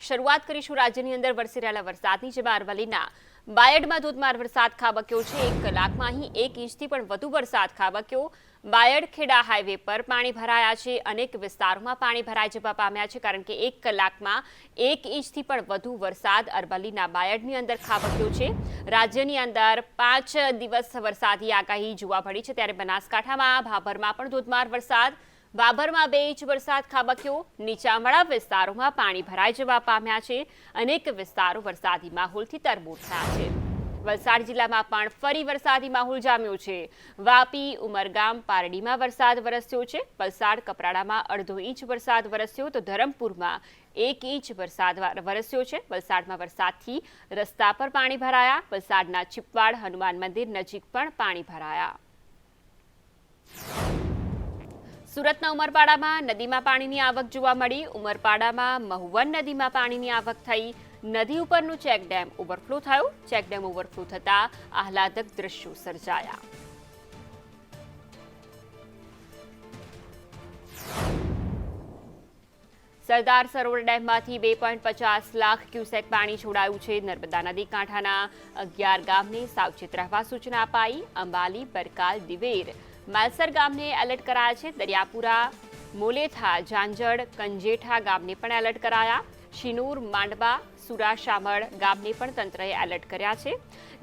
શરૂઆત કરીશું રાજ્યની અંદર વરસી રહેલા વરસાદની, જેમાં અરવલ્લીના બાયડમાં ધોધમાર વરસાદ ખાબક્યો છે। 1 કલાકમાં અહીં 1 ઇંચથી પણ વધુ વરસાદ ખાબક્યો। બાયડ ખેડા હાઈવે પર પાણી ભરાયા છે। અનેક વિસ્તારોમાં પાણી ભરાઈ જવા પામ્યા છે, કારણ કે 1 કલાકમાં 1 ઇંચથી પણ વધુ વરસાદ અરવલ્લીના બાયડની અંદર ખાબક્યો છે। રાજ્યની અંદર 5 દિવસ વરસાદી આગાહી જોવા મળી છે, ત્યારે બનાસકાંઠામાં ભાભરમાં પણ ધોધમાર વરસાદ, બાબરમાં 2 ઇંચ વરસાદ ખાબક્યો। નીચાણવાળા વિસ્તારોમાં પાણી ભરાઈ જવા પામ્યા છે। અનેક વિસ્તારો વરસાદી માહોલથી તરબોળ થયા છે। વલસાડ જિલ્લામાં પણ ફરી વરસાદી માહોલ જામ્યો છે। વાપી, ઉમરગામ, પારડીમાં વરસાદ વરસ્યો છે। વલસાડ કપરાડામાં 1.5 ઇંચ વરસાદ વરસ્યો, તો ધરમપુરમાં 1 ઇંચ વરસાદ વરસ્યો છે। વલસાડમાં વરસાદથી રસ્તા પર પાણી ભરાયા। વલસાડના ચીપવાડ હનુમાન મંદિર નજીક પણ પાણી ભરાયા। સુરતના ઉમરપાડામાં નદીમાં પાણીની આવક જોવા મળી। ઉમરપાડામાં મહુવન નદીમાં પાણીની આવક થઈ। નદી ઉપરનું ચેકડેમ ઓવરફ્લો થયો। ચેકડેમ ઓવરફ્લો થતાં આહલાદક દ્રશ્યો સર્જાયા। સરદાર સરોવર ડેમમાંથી 2.50 લાખ ક્યુસેક પાણી છોડાયું છે। નર્મદા નદી કાંઠાના 11 ગામને સાવચેત રહેવા સૂચના અપાઈ। અંબાલી, બરકાલ, દિવેર, માલસર ગામને એલર્ટ કરાયા છે। દરિયાપુરા, મોલેથા, જાંજડ, કંજેઠા ગામને પણ એલર્ટ કરાયા। શિનૂર, માંડવા, સુરાશામળ ગામને પણ તંત્રએ એલર્ટ કર્યા છે।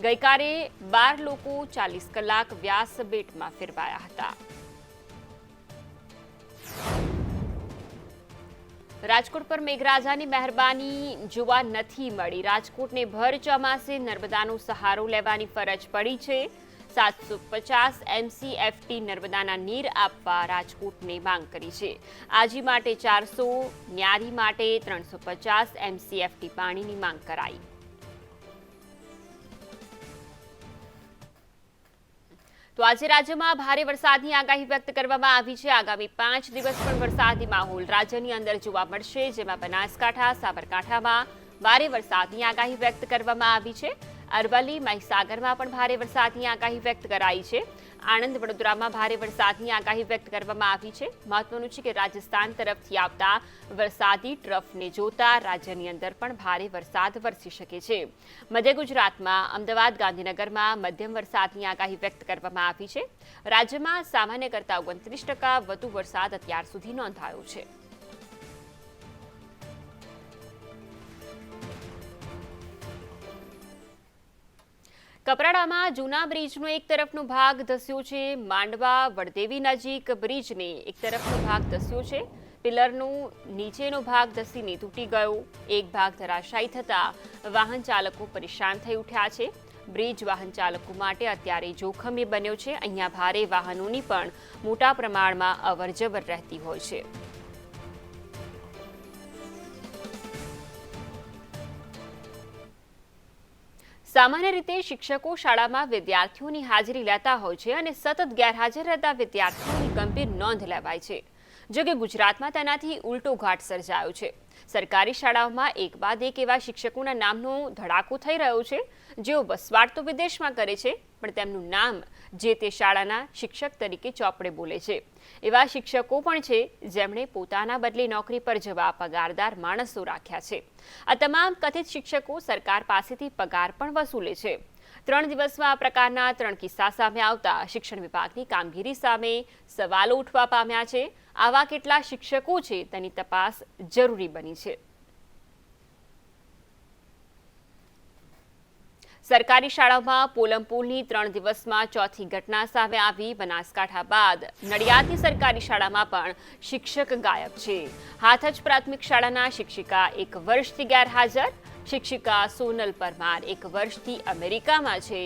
ગઈકાલે 12 લોકો 40 કલાક વ્યાસ બેટમાં ફેરવાયા હતા। રાજકોટ પર મેઘરાજાની મહેરબાની જોવા નથી મળી। રાજકોટને ભર ચોમાસે નર્મદાનો સહારો લેવાની ફરજ પડી છે। 750 MCFT નર્મદાના નીર આપવા રાજકોટને માંગ કરી છે। આજી માટે 400, ન્યારી માટે 350 MCFT પાણીની માંગ કરાઈ। તો આજે રાજ્યમાં ભારે વરસાદની આગાહી વ્યક્ત કરવામાં આવી છે। આગામી 5 દિવસ પણ વરસાદી માહોલ રાજ્યની અંદર જોવા મળશે, જેમાં બનાસકાંઠા, સાબરકાંઠામાં ભારે વરસાદની આગાહી વ્યક્ત કરવામાં આવી છે। અરવલ્લી, મહીસાગરમાં પણ ભારે વરસાદની આગાહી વ્યક્ત કરાઈ છે। આણંદ, વડોદરામાં ભારે વરસાદની આગાહી વ્યક્ત કરવામાં આવી છે। મહત્વનું છે કે રાજસ્થાન તરફથી આવતા વરસાદી ટ્રફને જોતા રાજ્યની અંદર પણ ભારે વરસાદ વરસી શકે છે। મધ્ય ગુજરાતમાં અમદાવાદ, ગાંધીનગરમાં મધ્યમ વરસાદની આગાહી વ્યક્ત કરવામાં આવી છે। રાજ્યમાં સામાન્ય કરતાં 29% વધુ વરસાદ અત્યાર સુધી નોંધાયો છે। કપરાડામાં જૂના બ્રિજનો એક તરફનો ભાગ ધસ્યો છે। માંડવા, વડદેવી નજીક બ્રિજને એક તરફનો ભાગ ધસ્યો છે। પિલરનો નીચેનો ભાગ ધસીને તૂટી ગયો। એક ભાગ ધરાશાયી થતાં વાહન ચાલકો પરેશાન થઈ ઉઠ્યા છે। બ્રિજ વાહન ચાલકો માટે અત્યારે જોખમી બન્યો છે। અહીંયા ભારે વાહનોની પણ મોટા પ્રમાણમાં અવરજવર રહેતી હોય છે। સામાન્ય રીતે શિક્ષકો શાળામાં વિદ્યાર્થીઓની હાજરી લેતા હોય છે અને સતત ગેરહાજર રહેતા વિદ્યાર્થીઓની ગંભીર નોંધ લેવાય છે। જો કે ગુજરાતમાં તેનાથી ઉલટો ઘાટ સર્જાયો છે। સરકારી શાળાઓમાં એક બાદ એક એવા શિક્ષકોના નામનો ધડાકો થઈ રહ્યો છે, જેઓ વસવાટ તો વિદેશમાં કરે છે, પણ તેમનું નામ જે તે શાળાના શિક્ષક તરીકે ચોપડે બોલે છે। એવા શિક્ષકો પણ છે જેમણે પોતાના બદલે નોકરી પર જવા પગારદાર માણસો રાખ્યા છે। આ તમામ કથિત શિક્ષકો સરકાર પાસેથી પગાર પણ વસૂલે છે। 3 દિવસમાં આ પ્રકારના 3 કિસ્સા સામે આવતા શિક્ષણ વિભાગની કામગીરી સામે સવાલો ઉઠવા પામ્યા છે। આવા કેટલા શિક્ષકો છે તેની તપાસ જરૂરી બની છે। સરકારી શાળાઓમાં પોલમપોલની 3 દિવસમાં ચોથી ઘટના સામે આવી। બનાસકાંઠા બાદ નડિયાદની સરકારી શાળામાં પણ શિક્ષક ગાયબ છે। હાથજ પ્રાથમિક શાળાના શિક્ષિકા 1 વર્ષથી ગેરહાજર। શિક્ષિકા સોનલ પરમાર 1 વર્ષથી અમેરિકામાં છે।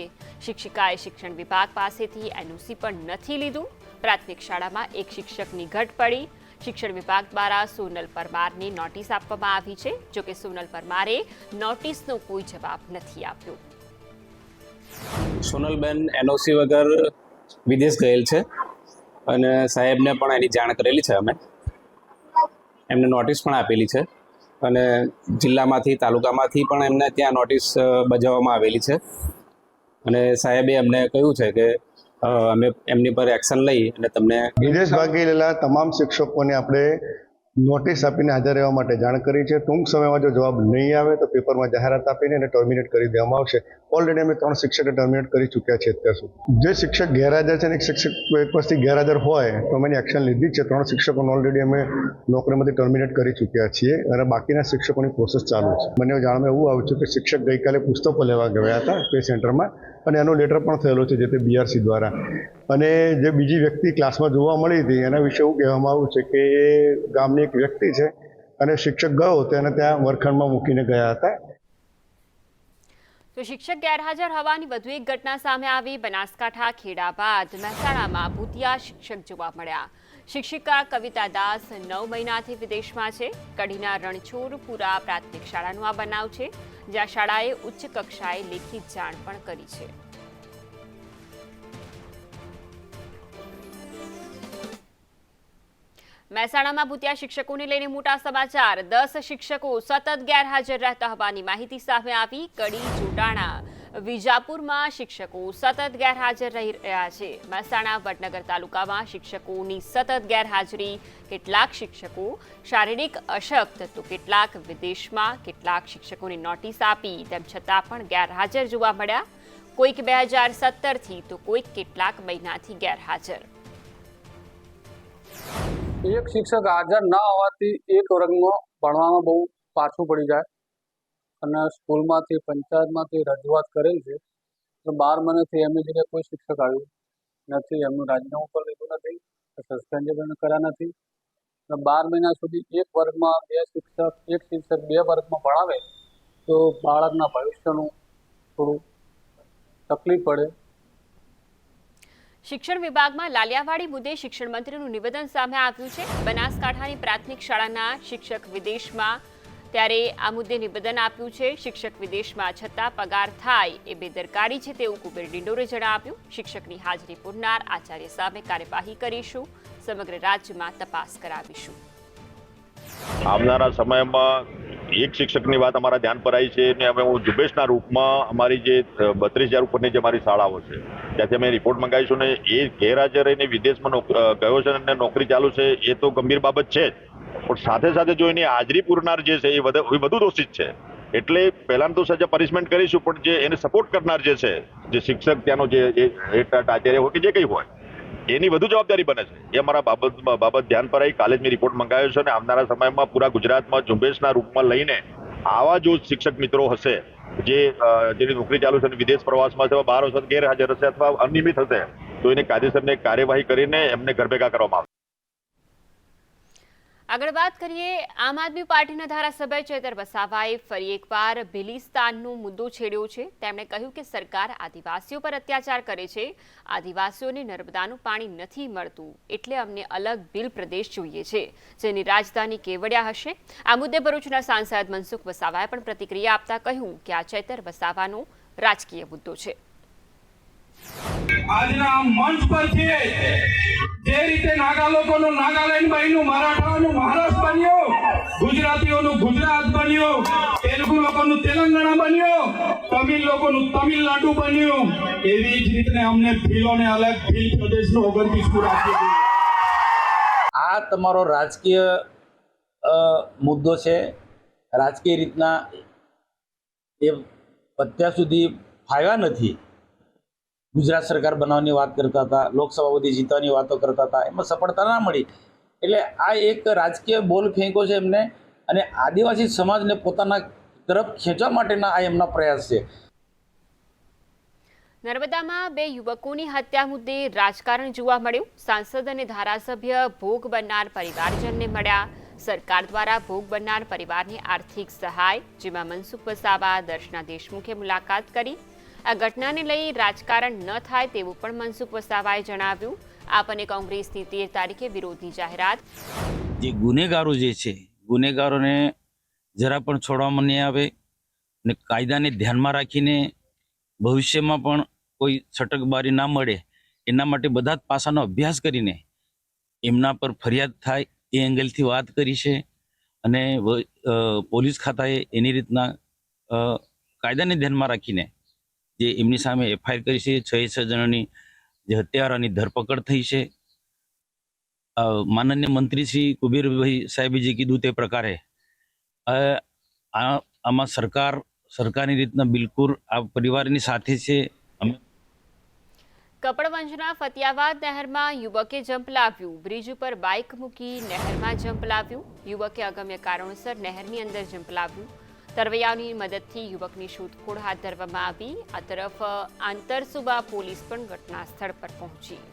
શિક્ષિકાએ શિક્ષણ વિભાગ પાસેથી એનઓસી પણ નથી લીધું। પ્રાથમિક શાળામાં 1 શિક્ષકની ઘટ પડી। શિક્ષણ વિભાગ દ્વારા સોનલ પરમારને નોટિસ આપવામાં આવી છે, જોકે સોનલ પરમારે નોટિસનો કોઈ જવાબ નથી આપ્યો। સોનલબેન એનઓસી વગર વિદેશ ગયેલ છે અને સાહેબને પણ એની જાણ કરેલી છે। અમે એમને નોટિસ પણ આપેલી છે અને જિલ્લામાંથી, તાલુકામાંથી પણ એમને ત્યાં નોટિસ બજાવવામાં આવેલી છે અને સાહેબે અમને કહ્યું છે કે અમે એમની પર એક્શન લઈ અને તમને વિદેશ ભાગી રહેલા તમામ શિક્ષકોને આપણે નોટિસ આપીને હાજર રહેવા માટે જાણ કરી છે. ટૂંક સમયમાં જો જવાબ નહીં આવે તો પેપરમાં જાહેરાત આપીને એને ટર્મિનેટ કરી દેવામાં આવશે. ઓલરેડી અમે 3 શિક્ષકને ટર્મિનેટ કરી ચૂક્યા છે અત્યાર સુધી. જે શિક્ષક ગેરહાજર છે અને એક શિક્ષક એક વર્ષથી ગેરહાજર હોય તો અમે એની એક્શન લીધી જ છે. 3 શિક્ષકોને ઓલરેડી અમે નોકરીમાંથી ટર્મિનેટ કરી ચૂક્યા છીએ અને બાકીના શિક્ષકોની પ્રોસેસ ચાલુ છે. મને જાણવા એવું આવ્યું છે કે શિક્ષક ગઈકાલે પુસ્તકો લેવા ગયા હતા પે સેન્ટરમાં અને એનો લેટર પણ થયેલો છે જે તે BRC દ્વારા. અને જે બીજી વ્યક્તિ ક્લાસમાં જોવા મળી હતી એના વિશે એવું કહેવામાં આવ્યું છે કે એ ગામની એક વ્યક્તિ છે અને શિક્ષક ગયો તેને ત્યાં વર્ગખંડમાં મૂકીને ગયા હતા. તો શિક્ષક ગેરહાજર હોવાની વધુ એક ઘટના સામે આવી. બનાસકાંઠા ખેડા બાદ મહેસાણામાં ભૂતિયા શિક્ષક જોવા મળ્યા. શિક્ષિકા કવિતા દાસ 9 મહિનાથી વિદેશમાં છે. કડીના રણછોડપુરા પ્રાથમિક શાળાનો આ બનાવ છે, જ્યાં શાળાએ ઉચ્ચ કક્ષાએ લેખિત જાણ પણ કરી છે. મહેસાણામાં ભૂતિયા શિક્ષકોને લઈને મોટા સમાચાર. 10 શિક્ષકો સતત ગેરહાજર રહેતા હોવાની માહિતી સામે આવી. કડી, જોટાણા, વિજાપુરમાં શિક્ષકો સતત ગેરહાજર રહી રહ્યા છે. મહેસાણા વડનગર તાલુકામાં શિક્ષકોની સતત ગેરહાજરી. કેટલાક શિક્ષકો શારીરિક અશક્ત તો કેટલાક વિદેશમાં. કેટલાક શિક્ષકોને નોટિસ આપી તેમ છતાં પણ ગેરહાજર જોવા મળ્યા. કોઈક 2017થી તો કોઈક કેટલાક મહિનાથી ગેરહાજર. એક શિક્ષક હાજર ન હોવાથી એક વર્ગમાં ભણવામાં બહુ પાછું પડી જાય અને સ્કૂલમાંથી પંચાયતમાંથી રજૂઆત કરેલ છે તો 12 મહિનાથી એમની જગ્યાએ કોઈ શિક્ષક આવ્યું નથી. એમનું રાજીનામું પણ લીધું નથી, સસ્પેન્ડ પણ કર્યા નથી. 12 મહિના સુધી એક વર્ગમાં એક શિક્ષક 2 વર્ગમાં ભણાવે તો બાળકના ભવિષ્યનું થોડું તકલીફ પડે. શિક્ષણ વિભાગમાં લાલિયાવાડી મુદ્દે શિક્ષણ મંત્રીનું નિવેદન સામે આવ્યું છે. બનાસકાંઠાની પ્રાથમિક શાળાના શિક્ષક વિદેશમાં, ત્યારે આ મુદ્દે નિવેદન આપ્યું છે. શિક્ષક વિદેશમાં છતાં પગાર થાય એ બેદરકારી છે તેવું કુબેર ડિંડોરે જણાવ્યું. શિક્ષકની હાજરી પૂરનાર આચાર્ય સામે કાર્યવાહી કરીશું. સમગ્ર રાજ્યમાં તપાસ કરાવીશું. આવનારા સમયમાં એક શિક્ષકની વાત અમારા ધ્યાન પર આવી છે અને અમે હું ઝુંબેશના રૂપમાં અમારી જે 32,000 ઉપરની જે અમારી શાળાઓ છે ત્યાંથી અમે રિપોર્ટ મંગાવીશું ને એ ગેરહાજર રહીને વિદેશમાં ગયો છે અને નોકરી ચાલુ છે એ તો ગંભીર બાબત છે જ, પણ સાથે સાથે જો એની હાજરી પૂરનાર જે છે એ વધુ દોષિત છે. એટલે પહેલાં તો સજા પનિશમેન્ટ કરીશું, પણ જે એને સપોર્ટ કરનાર જે છે, જે શિક્ષક ત્યાંનો જે આચાર્ય હોય કે જે કંઈ હોય એની વધુ જવાબદારી બને છે. એ અમારા બાબત ધ્યાન પર આવી. કાલે જ મેં રિપોર્ટ મંગાવ્યો છે અને આવનારા સમયમાં પૂરા ગુજરાતમાં ઝુંબેશના રૂપમાં લઈને આવા જો શિક્ષક મિત્રો હશે જેની નોકરી ચાલુ છે અને વિદેશ પ્રવાસમાં છે, બહાર હશે, ગેરહાજર હશે અથવા અનિયમિત હશે તો એને કાયદેસરની કાર્યવાહી કરીને એમને ઘર ભેગા કરવામાં આવશે. આગળ વાત કરીએ. આમ આદમી પાર્ટીના ધારાસભ્ય ચેતર વસાવાએ ફરી એકવાર ભિલિસ્તાનનો મુદ્દો છેડ્યો છે. તેમણે કહ્યું કે સરકાર આદિવાસીઓ પર અત્યાચાર કરે છે. આદિવાસીઓને નર્મદાનું પાણી નથી મળતું એટલે અમને અલગ ભીલ પ્રદેશ જોઈએ છે, જેની રાજધાની કેવડિયા હશે. આ મુદ્દે ભરૂચના સાંસદ મનસુખ વસાવાએ પણ પ્રતિક્રિયા આપતા કહ્યું કે આ ચેતર વસાવાનો રાજકીય મુદ્દો છે. આજના આ મંચ પરથી જે રીતે નાગા લોકોનું નાગાલેન્ડ બન્યું, મરાઠાઓનું મહારાષ્ટ્ર બન્યું, ગુજરાતીઓનું ગુજરાત બન્યું, તેલુગુ લોકોનું તેલંગાણા બન્યું, તમિલ લોકોનું તમિલનાડુ બન્યું, એવી જ રીતે અમને ભીલોને અલગ ભીલ પ્રદેશનું 29 રાખ્યું. આ તમારો રાજકીય મુદ્દો છે. રાજકીય રીતના એ અત્યાર સુધી ફાવ્યા નથી. ગુજરાત સરકાર બનાવવાની વાત કરતા હતા, લોકસભા બધી જીતવાની વાતો કરતા હતા, એમાં સફળતા ના મળી. એટલે આ એક રાજકીય બોલ ફેંકો છે એમને, અને આદિવાસી સમાજને પોતાના તરફ ખેંચવા માટેના આ એમના પ્રયાસ છે. નર્મદામાં 2 યુવકોની હત્યા મુદ્દે રાજકારણ જોવા મળ્યું. સાંસદ અને ધારાસભ્ય ભોગ બનનાર પરિવારજનને મળ્યા. સરકાર દ્વારા ભોગ બનનાર પરિવારને આર્થિક સહાય, જેમાં મનસુખ વસાવા, દર્શના દેશમુખે મુલાકાત કરી. આ ઘટનાને લઈ રાજકારણ ન થાય તેવું પણ મનસુખ વસાવાએ જણાવ્યું. આપ અને કોંગ્રેસની 13 તારીખે વિરોધની જાહેરાત. જે ગુનેગારો જે છે, ગુનેગારોને જરા પણ છોડવામાં નહીં આવે અને કાયદાને ધ્યાનમાં રાખીને ભવિષ્યમાં પણ કોઈ છટકબારી ના મળે એના માટે બધા જ પાસાનો અભ્યાસ કરીને એમના પર ફરિયાદ થાય એ એંગલથી વાત કરી છે. અને પોલીસ ખાતાએ એની રીતના કાયદાને ધ્યાનમાં રાખીને જે એમની સામે FIR કરી છે. 6 જણાની જે હત્યારાની ધરપકડ થઈ છે. માનનીય મંત્રી શ્રી કુબેરભાઈ સાહેબે જે કીધું તે પ્રકારે આમાં સરકારની રીતના બિલકુલ આ પરિવારની સાથે છે. કપડવંજના ફતિયાવાદ નહેરમાં યુવકે ઝંપલાવ્યું. બ્રિજ ઉપર બાઇક મૂકી નહેરમાં ઝંપલાવ્યું. યુવકે અગમ્ય કારણોસર નહેરની અંદર ઝંપલાવ્યું. તરવૈયાઓની મદદથી યુવકની શોધખોળ હાથ ધરવામાં આવી. આ તરફ આંતરસુબા પોલીસ પણ ઘટના સ્થળ પર પહોંચી.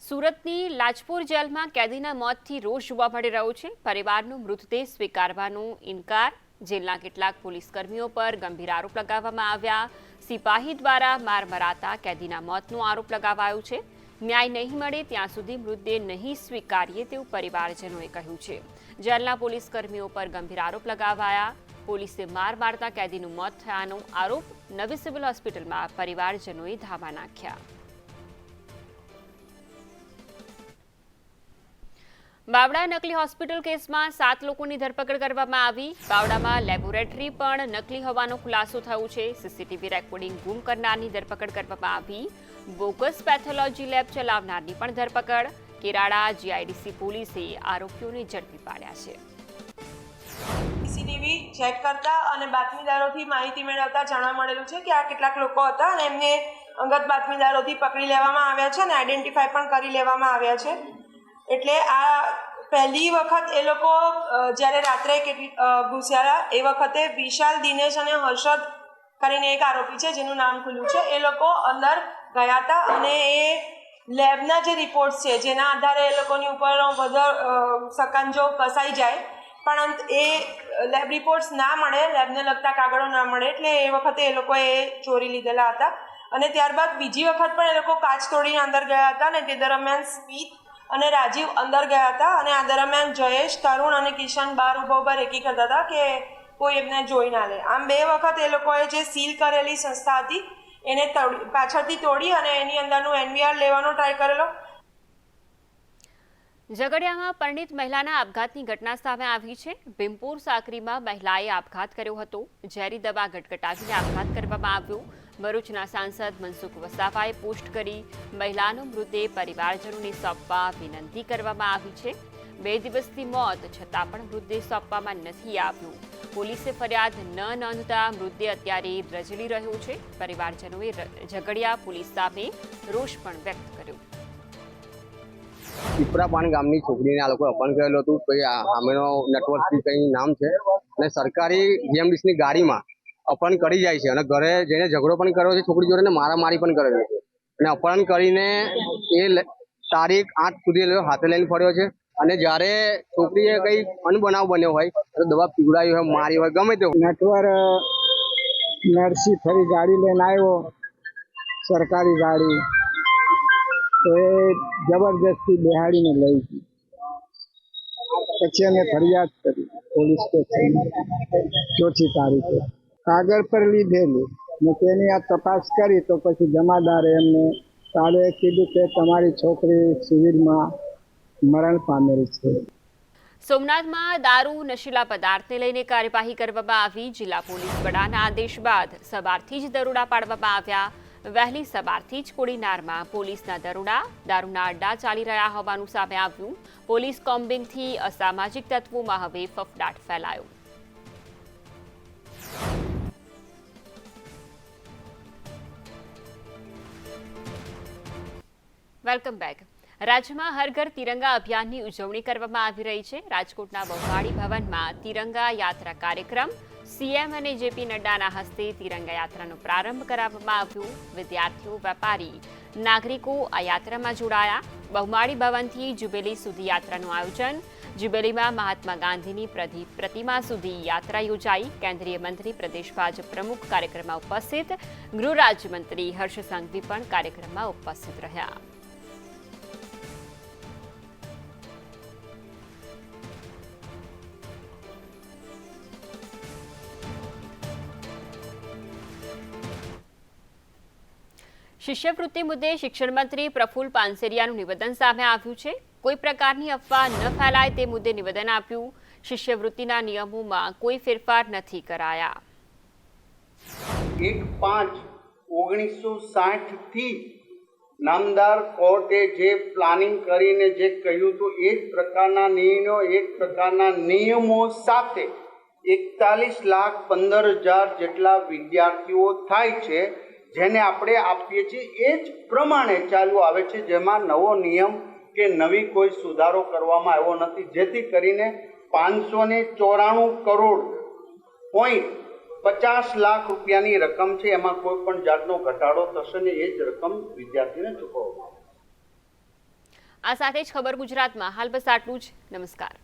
સુરતની લાજપોર જેલમાં કેદીના મોતથી રોષ જોવા મળી રહ્યો છે. પરિવારનો મૃતદેહ સ્વીકારવાનો ઇનકાર. જેલના કેટલાક પોલીસ કર્મીઓ પર ગંભીર આરોપ લગાવવામાં આવ્યા. સિપાહી દ્વારા માર મરાતા કેદીના મોતનો આરોપ લગાવાયો છે. ન્યાય નહીં મળે ત્યાં સુધી મૃતદેહ નહીં સ્વીકારીએ તેવું પરિવારજનોએ કહ્યું છે. જેલના પોલીસ કર્મીઓ પર ગંભીર આરોપ લગાવાયા. પોલીસે માર મારતા કેદીનું મોત થયાનો આરોપ. નવી સિવિલ હોસ્પિટલમાં પરિવારજનોએ ધામા નાખ્યા. બાવડા નકલી હોસ્પિટલ કેસમાં 7 લોકોની ધરપકડ કરવામાં આવી. બાવડામાં લેબોરેટરી પણ નકલી હોવાનો ખુલાસો થયો છે. સીસીટીવી રેકોર્ડિંગ ગુમ કરનારની ધરપકડ કરવામાં આવી. બોગસ પેથોલોજી લેબ ચલાવનારની પણ ધરપકડ. કેરાળા જીઆઈડીસી પોલીસે આરોપીઓને ઝડપી પાડ્યા છે. સીસીટીવી ચેક કરતા અને બાતમીદારોથી માહિતી મેળવતા જાણવા મળેલું છે કે આ કેટલાક લોકો હતા અને એમને અંગત બાતમીદારોથી પકડી લેવામાં આવ્યા છે અને આઈડેન્ટિફાય પણ કરી લેવામાં આવ્યા છે. એટલે આ પહેલી વખત એ લોકો જ્યારે રાત્રે ઘૂસ્યા એ વખતે વિશાલ, દિનેશ અને હર્ષદ કરીને એક આરોપી છે જેનું નામ ખુલ્યું છે. એ લોકો અંદર ગયા હતા અને એ લેબના જે રિપોર્ટ્સ છે જેના આધારે એ લોકોની ઉપર વધારે સકંજો કસાઈ જાય પણ એ લેબ રિપોર્ટ્સ ના મળે, લેબને લગતા કાગળો ના મળે એટલે એ વખતે એ લોકોએ ચોરી લીધેલા હતા. અને ત્યારબાદ બીજી વખત પણ એ લોકો કાચ તોડીને અંદર ગયા હતા અને તે દરમિયાન સ્મિત અને રાજીવ અંદર ગયા હતા અને આ દરમિયાન જયેશ, તરુણ અને કિશન બહાર ઊભા રેકી કરતા હતા કે કોઈ એમને જોઈ ના લે. આમ 2 વખત એ લોકોએ જે સીલ કરેલી સંસ્થા હતી એને પાછળથી તોડી અને એની અંદરનું એનવીઆર લેવાનો ટ્રાય કરેલો. ઝઘડિયામાં પરિણીત મહિલાના આપઘાતની ઘટના સામે આવી છે. ભીમપુર સાકરીમાં મહિલાએ આપઘાત કર્યો હતો. ઝેરી દવા ગટગટાવીને આપઘાત કરવામાં આવ્યો. ભરૂચના સાંસદ મનસુખ વસાવાએ પોસ્ટ કરી મહિલાનો મૃતદેહ પરિવારજનોને સોંપવા વિનંતી કરવામાં આવી છે. 2 દિવસથી મોત છતાં પણ મૃતદેહ સોંપવામાં નથી આવ્યો. પોલીસે ફરિયાદ ન નોંધતા મૃતદેહ અત્યારે રજળી રહ્યો છે. પરિવારજનોએ ઝઘડિયા પોલીસ સામે રોષ પણ વ્યક્ત કર્યો. પીપળાપાણ ગામની છોકરીને આ લોકોએ અપહરણ કરેલું હતું. કોઈ સામેનો નેટવર્કથી કંઈ નામ છે અને સરકારી જીએમડીસીની ગાડીમાં અપહરણ કરી જાય છે અને ઘરે જઈને ઝઘડો પણ કર્યો છે છોકરી જોડે, મારામારી પણ કરેલી છે અને અપહરણ કરીને એ તારીખ 8 સુધી હાથે લઈને ફર્યો છે. અને જ્યારે છોકરીએ કંઈ અનબનાવ બન્યો હોય તો દવા પીવડાવી હોય, મારી હોય, ગમે તે નટવર નરસી ફરી ગાડી લઈને આવ્યો, સરકારી ગાડી, તો એ જબરજસ્તી બેહાડીને લઈ ગઈ. પછી અમે ફરિયાદ કરી પોલીસ સ્ટેશનમાં 4 તારીખે કાગળ પર લીધેલી ને તેની આ તપાસ કરી તો પછી જમાદારે એમને કાલે કીધું કે તમારી છોકરી સિવિલમાં મરણ પામેલ છે. સોમનાથમાં દારૂ, નશીલા પદાર્થને લઈને કાર્યવાહી કરવામાં આવી. જિલ્લા પોલીસ વડાના આદેશ બાદ સવારથી જ દરોડા પાડવામાં આવ્યા. વહેલી સવારથી જ કોડીનારમાં પોલીસના દરોડા, દારૂના અડ્ડા ચાલી રહ્યા હોવાનું સામે આવ્યું. પોલીસ કોમ્બિંગથી અસામાજિક તત્વોમાં હવે ફફડાટ ફેલાયો. Welcome back. રાજ્યમાં હર ઘર તિરંગા અભિયાનની ઉજવણી કરવામાં આવી રહી છે. રાજકોટના બહુમાળી ભવનમાં તિરંગા યાત્રા કાર્યક્રમ સીએમ અને જેપી નડ્ડાના હસ્તે તિરંગા યાત્રાનો પ્રારંભ કરાવવામાં આવ્યો. વિદ્યાર્થીઓ, વેપારી, નાગરિકો આ યાત્રામાં જોડાયા. બહુમાળી ભવનથી જુબેલી સુધી યાત્રાનું આયોજન. જુબેલીમાં મહાત્મા ગાંધીની પ્રતિમા સુધી યાત્રા યોજાઈ. કેન્દ્રીય મંત્રી, પ્રદેશ ભાજપ પ્રમુખ કાર્યક્રમમાં ઉપસ્થિત. ગૃહ રાજ્યમંત્રી હર્ષ સંઘવી પણ કાર્યક્રમમાં ઉપસ્થિત રહ્યા. શિષ્યવૃત્તિ મુદ્દે શિક્ષણ મંત્રી પ્રફુલ્લ પાનસેરિયાનું નિવેદન સામે આવ્યું છે. કોઈ પ્રકારની અફવા ન ફેલાય તે મુદ્દે નિવેદન આપ્યું. શિષ્યવૃત્તિના નિયમોમાં કોઈ ફેરફાર નથી કરાયા. 1/5 1960થી નામદાર કોર્ટે જે પ્લાનિંગ કરીને જે કહ્યું હતું એ જ પ્રકારના નિર્ણયો, એ જ પ્રકારના નિયમો સાથે 41,15,000 જેટલા વિદ્યાર્થીઓ થાય છે, જેને આપણે આપીએ છીએ એ જ પ્રમાણે ચાલુ આવે છે, જેમાં નવો નિયમ કે નવી કોઈ સુધારો કરવામાં આવ્યો નથી, જેથી કરીને 594 કરોડ ₹50,00,000 રકમ છે, એમાં કોઈ પણ જાતનો ઘટાડો થશે ને એ જ રકમ વિદ્યાર્થીને ચૂકવવામાં આવશે. આ સાથે જ ખબર ગુજરાતમાં હાલ બસ આટલું જ. નમસ્કાર.